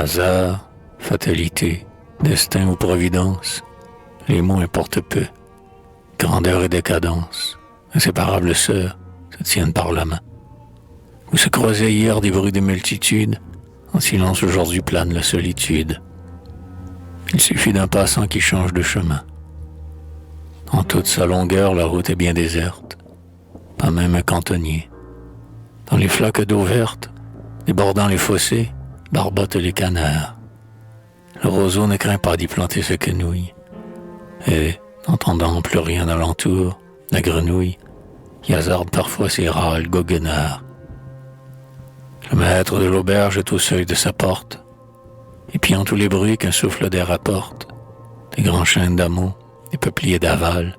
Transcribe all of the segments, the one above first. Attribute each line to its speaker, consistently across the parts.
Speaker 1: Hasard, fatalité, destin ou providence, les mots importent peu. Grandeur et décadence, inséparables sœurs, se tiennent par la main. Où se croisaient hier des bruits de multitudes, en silence aujourd'hui plane la solitude. Il suffit d'un passant qui change de chemin. En toute sa longueur, la route est bien déserte, pas même un cantonnier. Dans les flaques d'eau verte, débordant les fossés, barbotent les canards. Le roseau ne craint pas d'y planter ses quenouilles. Et, n'entendant plus rien alentour, la grenouille y hasarde parfois ses râles goguenards. Le maître de l'auberge est au seuil de sa porte, épiant tous les bruits qu'un souffle d'air apporte, des grands chênes d'amour, des peupliers d'aval.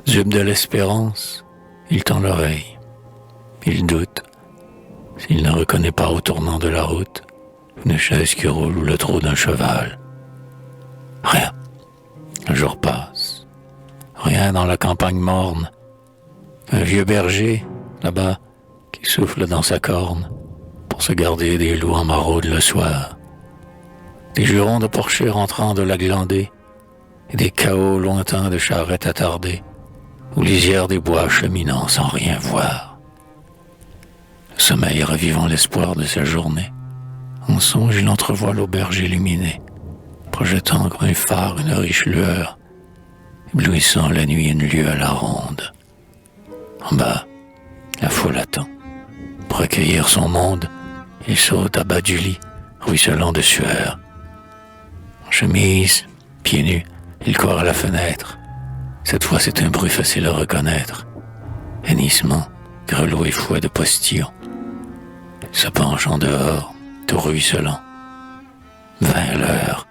Speaker 1: Dupe de l'espérance, il tend l'oreille. Il doute, s'il ne reconnaît pas au tournant de la route une chaise qui roule ou le trot d'un cheval. Rien. Le jour passe. Rien dans la campagne morne. Un vieux berger, là-bas, qui souffle dans sa corne pour se garder des loups en maraude le soir. Des jurons de porchers rentrant de la glandée et des chaos lointains de charrettes attardées ou lisières des bois cheminant sans rien voir. Le sommeil revivant l'espoir de sa journée. En songe, il entrevoit l'auberge illuminée, projetant comme un phare une riche lueur, éblouissant la nuit une lieue à la ronde. En bas, la foule attend. Pour accueillir son monde, il saute à bas du lit, ruisselant de sueur. En chemise, pieds nus, il court à la fenêtre. Cette fois, c'est un bruit facile à reconnaître. Hennissement, grelot et fouet de postillon. Il se penche en dehors, tout ruisselant. 20 l'heure,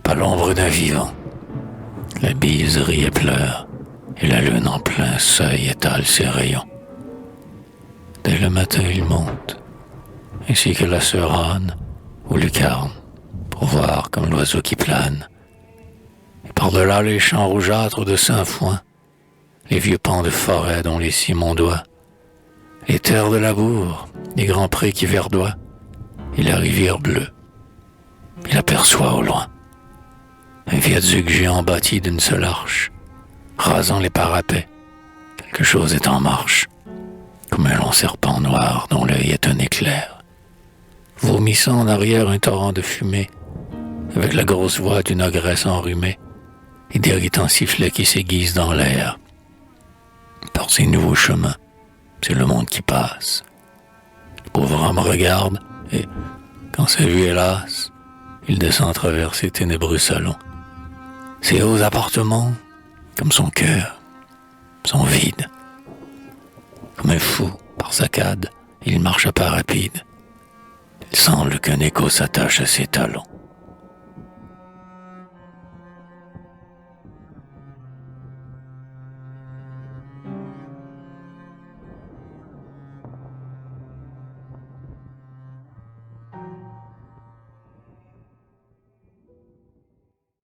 Speaker 1: pas l'ombre d'un vivant. La bise rit et pleure, et la lune en plein seuil étale ses rayons. Dès le matin, il monte, ainsi que la sœur Anne ou lucarne, pour voir comme l'oiseau qui plane. Et par-delà les champs rougeâtres de Saint-Foin, les vieux pans de forêt dont les cimes ondoient, les terres de labour, les grands prés qui verdoient, et la rivière bleue. Il aperçoit au loin un viaduc géant bâti d'une seule arche, rasant les parapets. Quelque chose est en marche, comme un long serpent noir dont l'œil est un éclair, vomissant en arrière un torrent de fumée, avec la grosse voix d'une ogresse enrhumée et d'irritants sifflets qui s'aiguisent dans l'air. Par ces nouveaux chemins, c'est le monde qui passe. Le pauvre homme regarde et, quand sa vue est lasse, il descend à travers ces ténébreux salons. Ces hauts appartements, comme son cœur, sont vides. Comme un fou, par saccades, il marche à pas rapide. Il semble qu'un écho s'attache à ses talons.